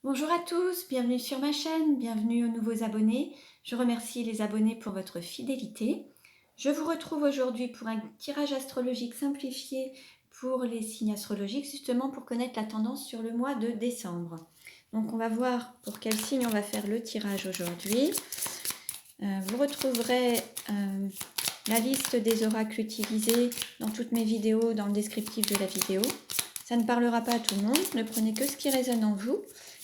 Bonjour à tous, bienvenue sur ma chaîne, bienvenue aux nouveaux abonnés. Je remercie les abonnés pour votre fidélité. Je vous retrouve aujourd'hui pour un tirage astrologique simplifié pour les signes astrologiques, justement pour connaître la tendance sur le mois de décembre. Donc on va voir pour quel signe on va faire le tirage aujourd'hui. Vous retrouverez la liste des oracles utilisés dans toutes mes vidéos, dans le descriptif de la vidéo. Ça ne parlera pas à tout le monde, ne prenez que ce qui résonne en vous.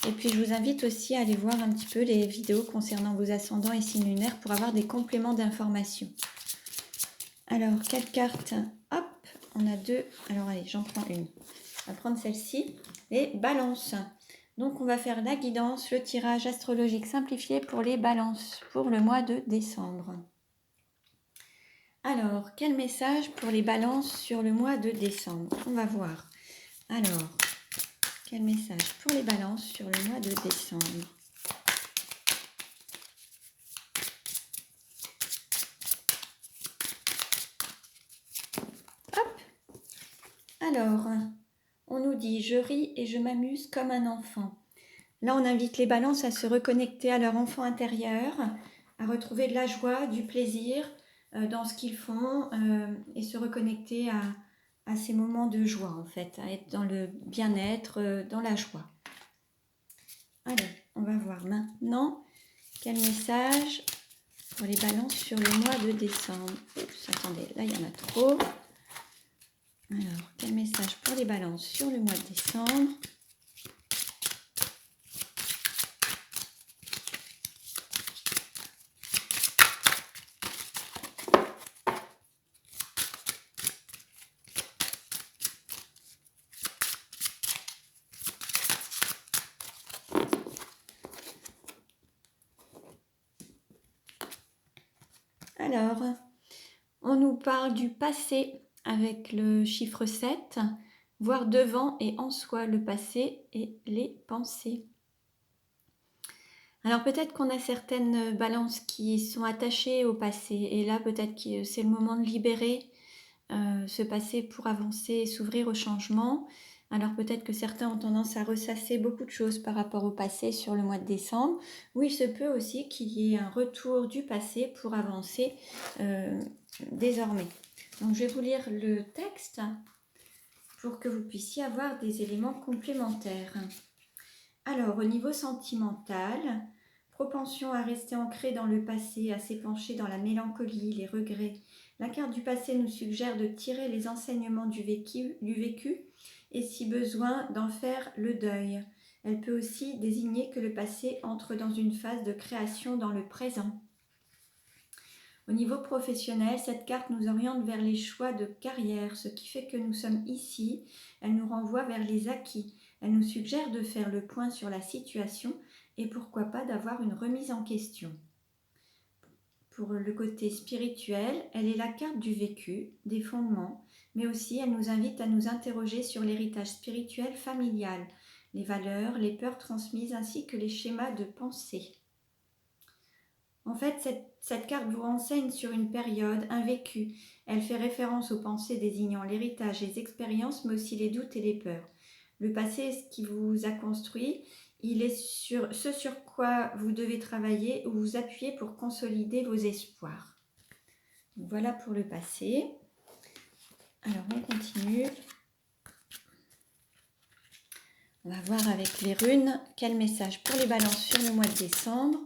Et puis je vous invite aussi à aller voir un petit peu les vidéos concernant vos ascendants et signes lunaires pour avoir des compléments d'informations. Alors, quelle carte? Hop, on a deux. Alors allez, j'en prends une. On va prendre celle-ci. Les balances. Donc on va faire la guidance, le tirage astrologique simplifié pour les balances pour le mois de décembre. Alors, quel message pour les balances sur le mois de décembre? On va voir. Alors, quel message pour les balances sur le mois de décembre? Hop. Alors, on nous dit « Je ris et je m'amuse comme un enfant ». Là, on invite les balances à se reconnecter à leur enfant intérieur, à retrouver de la joie, du plaisir dans ce qu'ils font et se reconnecter à ces moments de joie, en fait, à être dans le bien-être, dans la joie. Allez, on va voir maintenant quel message pour les balances sur le mois de décembre. Oups, attendez, là il y en a trop. Alors, quel message pour les balances sur le mois de décembre? Alors, on nous parle du passé avec le chiffre 7, voir devant et en soi le passé et les pensées. Alors peut-être qu'on a certaines balances qui sont attachées au passé et là peut-être que c'est le moment de libérer ce passé pour avancer et s'ouvrir au changement. Alors peut-être que certains ont tendance à ressasser beaucoup de choses par rapport au passé sur le mois de décembre. Oui, il se peut aussi qu'il y ait un retour du passé pour avancer désormais. Donc je vais vous lire le texte pour que vous puissiez avoir des éléments complémentaires. Alors au niveau sentimental, propension à rester ancré dans le passé, à s'épancher dans la mélancolie, les regrets. La carte du passé nous suggère de tirer les enseignements du vécu et si besoin d'en faire le deuil. Elle peut aussi désigner que le passé entre dans une phase de création dans le présent. Au niveau professionnel, cette carte nous oriente vers les choix de carrière, ce qui fait que nous sommes ici. Elle nous renvoie vers les acquis. Elle nous suggère de faire le point sur la situation et pourquoi pas d'avoir une remise en question. Pour le côté spirituel, elle est la carte du vécu, des fondements, mais aussi elle nous invite à nous interroger sur l'héritage spirituel familial, les valeurs, les peurs transmises ainsi que les schémas de pensée. En fait, cette carte vous renseigne sur une période, un vécu. Elle fait référence aux pensées désignant l'héritage, les expériences, mais aussi les doutes et les peurs. Le passé est ce qui vous a construit. Il est ce sur quoi vous devez travailler ou vous appuyer pour consolider vos espoirs. Donc voilà pour le passé. Alors on continue. On va voir avec les runes quel message pour les balances sur le mois de décembre.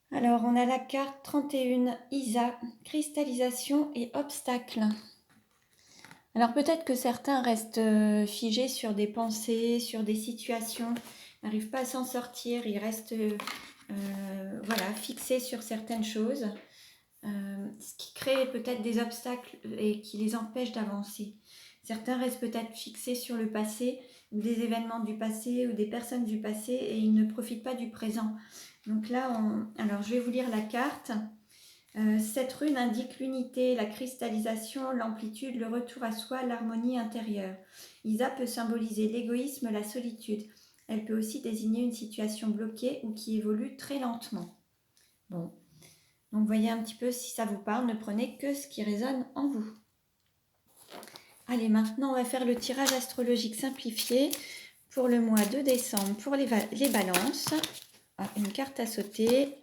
Alors, on a la carte 31, Isa, cristallisation et obstacle. Alors, peut-être que certains restent figés sur des pensées, sur des situations, n'arrivent pas à s'en sortir, ils restent voilà, fixés sur certaines choses, ce qui crée peut-être des obstacles et qui les empêche d'avancer. Certains restent peut-être fixés sur le passé, ou des événements du passé, ou des personnes du passé, et ils ne profitent pas du présent. Donc là, alors je vais vous lire la carte. Cette rune indique l'unité, la cristallisation, l'amplitude, le retour à soi, l'harmonie intérieure. Isa peut symboliser l'égoïsme, la solitude. Elle peut aussi désigner une situation bloquée ou qui évolue très lentement. Bon, donc voyez un petit peu si ça vous parle, ne prenez que ce qui résonne en vous. Allez, maintenant on va faire le tirage astrologique simplifié pour le mois de décembre pour les balances. Ah, une carte à sauter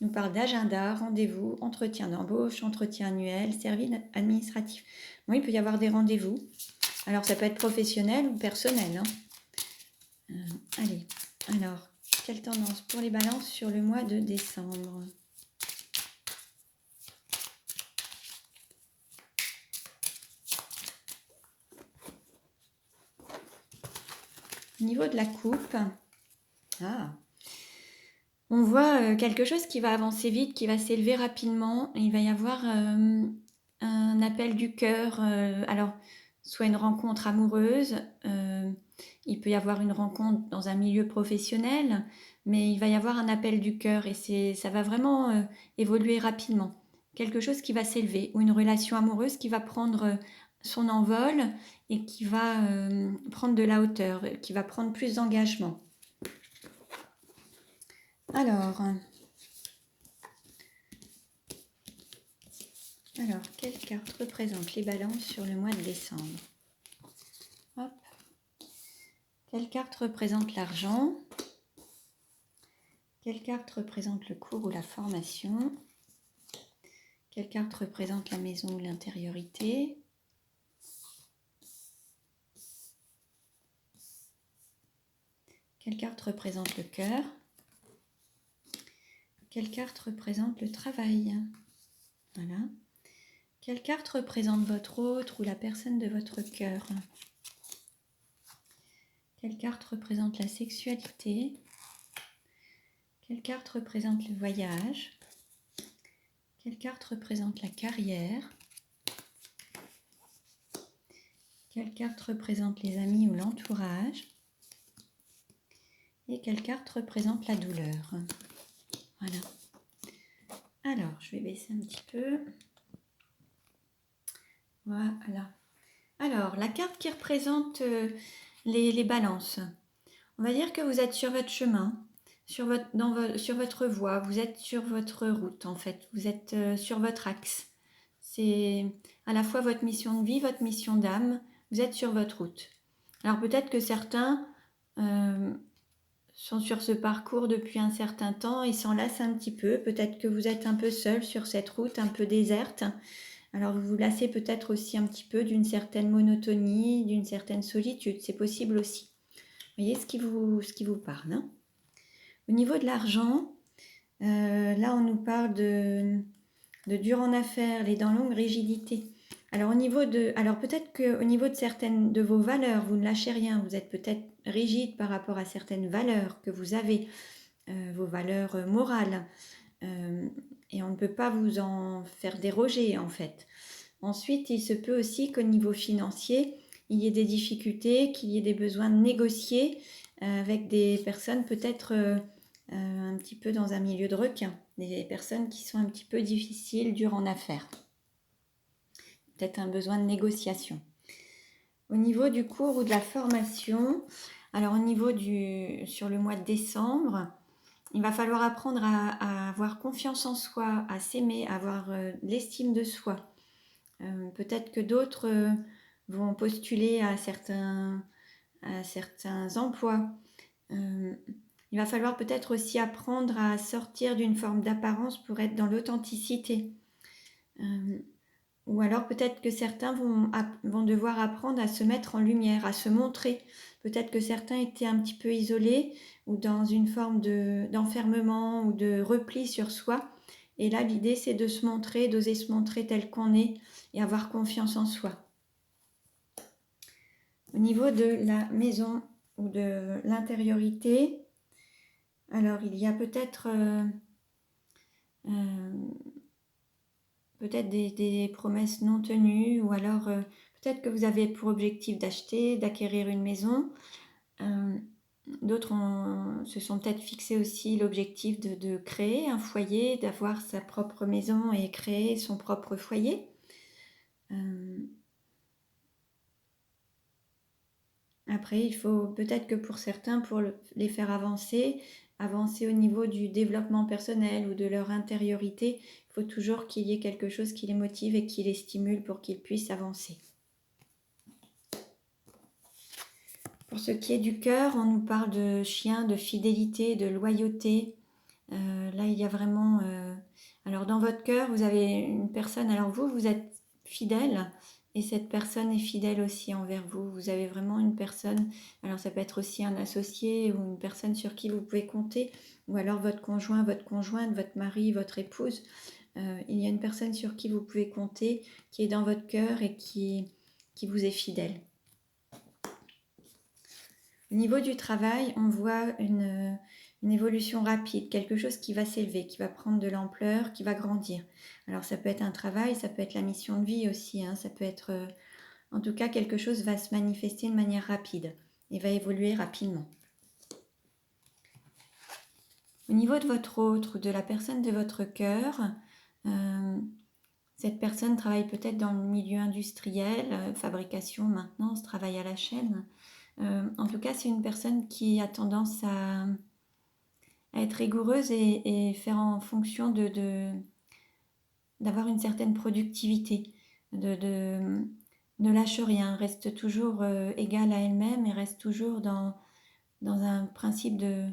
nous parle d'agenda, rendez-vous, entretien d'embauche, entretien annuel, service administratif. Bon, il peut y avoir des rendez-vous. Alors ça peut être professionnel ou personnel, hein. Allez, alors, quelle tendance pour les balances sur le mois de décembre? Au niveau de la coupe, on voit quelque chose qui va avancer vite, qui va s'élever rapidement. Il va y avoir un appel du cœur. Alors, soit une rencontre amoureuse, il peut y avoir une rencontre dans un milieu professionnel, mais il va y avoir un appel du cœur et ça va vraiment évoluer rapidement. Quelque chose qui va s'élever ou une relation amoureuse qui va prendre son envol et qui va prendre de la hauteur, qui va prendre plus d'engagement. Alors, quelle carte représente les balances sur le mois de décembre? Hop. Quelle carte représente l'argent? Quelle carte représente le cours ou la formation? Quelle carte représente la maison ou l'intériorité? Quelle carte représente le cœur? Quelle carte représente le travail? Voilà. Quelle carte représente votre autre ou la personne de votre cœur? Quelle carte représente la sexualité? Quelle carte représente le voyage? Quelle carte représente la carrière? Quelle carte représente les amis ou l'entourage? Et quelle carte représente la douleur? Voilà. Alors, je vais baisser un petit peu. Voilà. Alors, la carte qui représente les balances. On va dire que vous êtes sur votre chemin, sur votre voie, vous êtes sur votre route en fait, vous êtes sur votre axe. C'est à la fois votre mission de vie, votre mission d'âme, vous êtes sur votre route. Alors peut-être que certains sont sur ce parcours depuis un certain temps et s'enlacent un petit peu. Peut-être que vous êtes un peu seul sur cette route, un peu déserte. Alors vous vous lassez peut-être aussi un petit peu d'une certaine monotonie, d'une certaine solitude. C'est possible aussi. Vous voyez ce qui vous parle, hein? Au niveau de l'argent, là on nous parle de dur en affaires, les dents longues, rigidité. Alors peut-être qu'au niveau de certaines de vos valeurs, vous ne lâchez rien, vous êtes peut-être rigide par rapport à certaines valeurs que vous avez, vos valeurs morales, et on ne peut pas vous en faire déroger en fait. Ensuite, il se peut aussi qu'au niveau financier, il y ait des difficultés, qu'il y ait des besoins de négocier avec des personnes peut-être un petit peu dans un milieu de requin, des personnes qui sont un petit peu difficiles, dures en affaires. Peut-être un besoin de négociation. Au niveau du cours ou de la formation, alors au niveau sur le mois de décembre, il va falloir apprendre à avoir confiance en soi, à s'aimer, à avoir l'estime de soi. Peut-être que d'autres vont postuler à certains emplois. Il va falloir peut-être aussi apprendre à sortir d'une forme d'apparence pour être dans l'authenticité. Ou alors peut-être que certains vont devoir apprendre à se mettre en lumière, à se montrer. Peut-être que certains étaient un petit peu isolés ou dans une forme d'enfermement ou de repli sur soi. Et là, l'idée, c'est de se montrer, d'oser se montrer tel qu'on est et avoir confiance en soi. Au niveau de la maison ou de l'intériorité, alors il y a peut-être des promesses non tenues ou alors peut-être que vous avez pour objectif d'acheter, d'acquérir une maison. D'autres se sont peut-être fixés aussi l'objectif de créer un foyer, d'avoir sa propre maison et créer son propre foyer. Après, il faut peut-être que pour certains, pour les faire avancer au niveau du développement personnel ou de leur intériorité, il faut toujours qu'il y ait quelque chose qui les motive et qui les stimule pour qu'ils puissent avancer. Pour ce qui est du cœur, on nous parle de chien, de fidélité, de loyauté. Là, il y a vraiment... Alors, dans votre cœur, vous avez une personne... Alors, vous êtes fidèle et cette personne est fidèle aussi envers vous. Vous avez vraiment une personne... Alors, ça peut être aussi un associé ou une personne sur qui vous pouvez compter, ou alors votre conjoint, votre conjointe, votre mari, votre épouse. Il y a une personne sur qui vous pouvez compter, qui est dans votre cœur et qui vous est fidèle. Au niveau du travail, on voit une évolution rapide, quelque chose qui va s'élever, qui va prendre de l'ampleur, qui va grandir. Alors ça peut être un travail, ça peut être la mission de vie aussi, ça peut être... en tout cas, quelque chose va se manifester de manière rapide et va évoluer rapidement. Au niveau de votre autre, de la personne de votre cœur, cette personne travaille peut-être dans le milieu industriel, fabrication, maintenance, travail à la chaîne. En tout cas, c'est une personne qui a tendance à être rigoureuse et faire en fonction d'avoir une certaine productivité, ne lâche rien, reste toujours égale à elle-même et reste toujours dans un principe de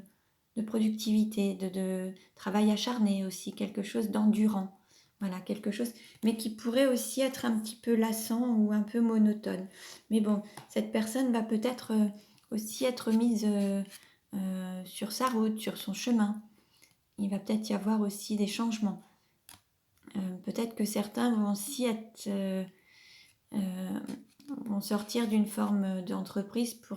productivité, de travail acharné aussi, quelque chose d'endurant. Voilà, quelque chose, mais qui pourrait aussi être un petit peu lassant ou un peu monotone. Mais bon, cette personne va peut-être aussi être mise sur sa route, sur son chemin. Il va peut-être y avoir aussi des changements. Peut-être que certains vont aussi vont sortir d'une forme d'entreprise pour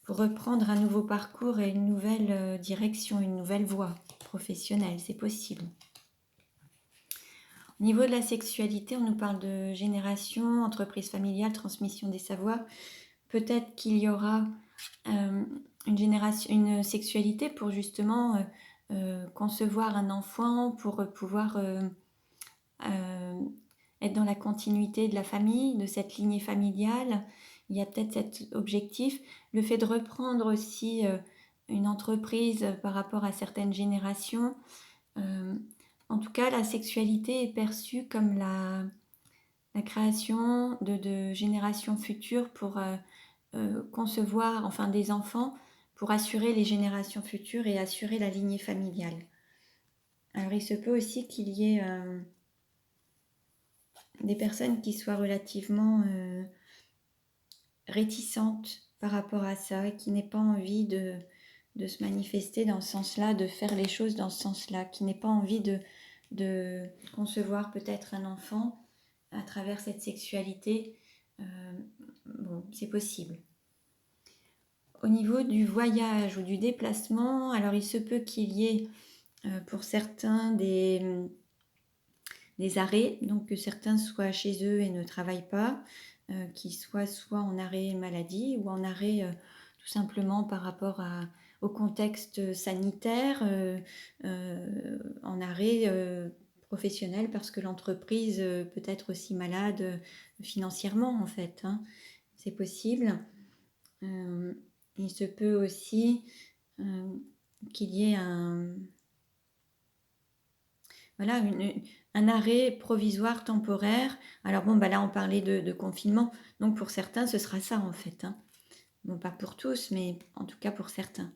reprendre un nouveau parcours et une nouvelle direction, une nouvelle voie professionnelle. C'est possible. Au niveau de la sexualité, on nous parle de génération, entreprise familiale, transmission des savoirs. Peut-être qu'il y aura une sexualité pour justement concevoir un enfant, pour pouvoir être dans la continuité de la famille, de cette lignée familiale. Il y a peut-être cet objectif. Le fait de reprendre aussi une entreprise par rapport à certaines générations. En tout cas, la sexualité est perçue comme la création de générations futures pour concevoir, enfin des enfants, pour assurer les générations futures et assurer la lignée familiale. Alors il se peut aussi qu'il y ait des personnes qui soient relativement réticentes par rapport à ça et qui n'aient pas envie de se manifester dans ce sens-là, de faire les choses dans ce sens-là, qui n'aient pas envie de concevoir peut-être un enfant à travers cette sexualité. Bon, c'est possible. Au niveau du voyage ou du déplacement, alors il se peut qu'il y ait pour certains des arrêts, donc que certains soient chez eux et ne travaillent pas, qu'ils soient soit en arrêt maladie ou en arrêt tout simplement par rapport au contexte sanitaire, en arrêt professionnel parce que l'entreprise peut être aussi malade financièrement en fait. C'est possible. Il se peut aussi qu'il y ait un arrêt provisoire temporaire. Alors bon, là on parlait de confinement, donc pour certains ce sera ça en fait. Bon, pas pour tous, mais en tout cas pour certains.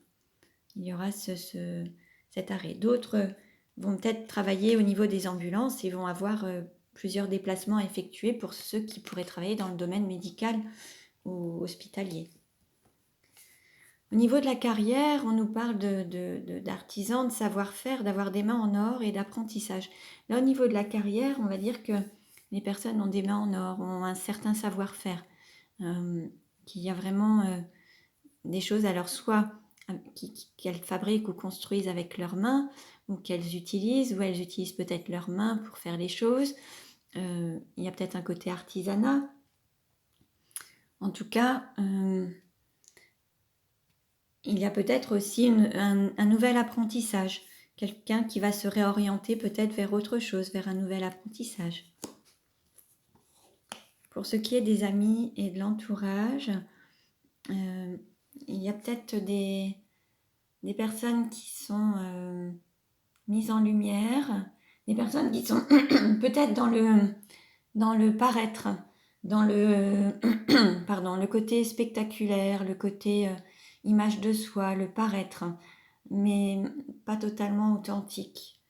Il y aura cet arrêt. D'autres vont peut-être travailler au niveau des ambulances et vont avoir plusieurs déplacements à effectuer pour ceux qui pourraient travailler dans le domaine médical ou hospitalier. Au niveau de la carrière, on nous parle d'artisans, de savoir-faire, d'avoir des mains en or et d'apprentissage. Là, au niveau de la carrière, on va dire que les personnes ont des mains en or, ont un certain savoir-faire, qu'il y a vraiment des choses, alors soit qu'elles fabriquent ou construisent avec leurs mains, ou qu'elles utilisent, ou elles utilisent peut-être leurs mains pour faire les choses. Il y a peut-être un côté artisanat. En tout cas... il y a peut-être aussi un nouvel apprentissage, quelqu'un qui va se réorienter peut-être vers autre chose, vers un nouvel apprentissage. Pour ce qui est des amis et de l'entourage, Euh, il y a peut-être des personnes qui sont mises en lumière, des personnes qui sont peut-être dans le paraître, dans le, pardon, le côté spectaculaire, le côté image de soi, le paraître, mais pas totalement authentique.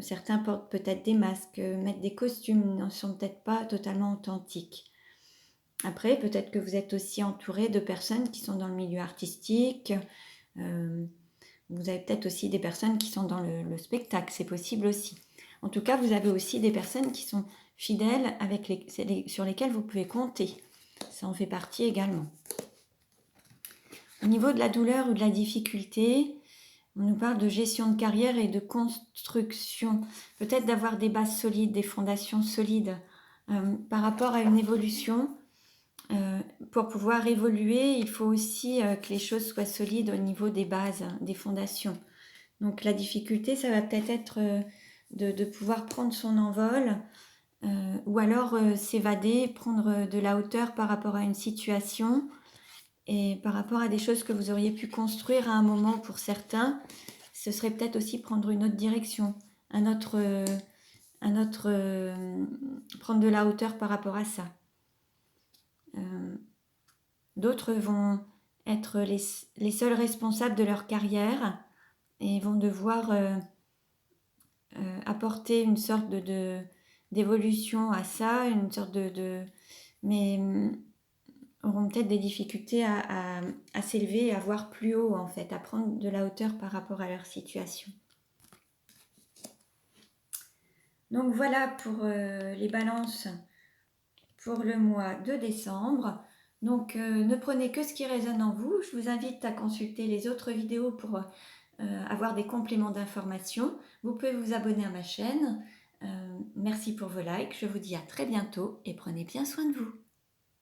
Certains portent peut-être des masques, mettent des costumes, ne sont peut-être pas totalement authentiques. Après, peut-être que vous êtes aussi entouré de personnes qui sont dans le milieu artistique. euh, Vous avez peut-être aussi des personnes qui sont dans le spectacle, c'est possible aussi. En tout cas, vous avez aussi des personnes qui sont fidèles sur lesquelles vous pouvez compter. Ça en fait partie également. Au niveau de la douleur ou de la difficulté, on nous parle de gestion de carrière et de construction. Peut-être d'avoir des bases solides, des fondations solides par rapport à une évolution. Pour pouvoir évoluer, il faut aussi que les choses soient solides au niveau des bases, des fondations. Donc la difficulté, ça va peut-être être de pouvoir prendre son envol ou alors s'évader, prendre de la hauteur par rapport à une situation et par rapport à des choses que vous auriez pu construire à un moment pour certains. Ce serait peut-être aussi prendre une autre direction, prendre de la hauteur par rapport à ça. D'autres vont être les seuls responsables de leur carrière et vont devoir apporter une sorte d'évolution à ça, une sorte mais auront peut-être des difficultés à s'élever, à voir plus haut en fait, à prendre de la hauteur par rapport à leur situation. Donc voilà pour les balances pour le mois de décembre. Donc ne prenez que ce qui résonne en vous. Je vous invite à consulter les autres vidéos pour avoir des compléments d'information. Vous pouvez vous abonner à ma chaîne. Merci pour vos likes. Je vous dis à très bientôt et prenez bien soin de vous.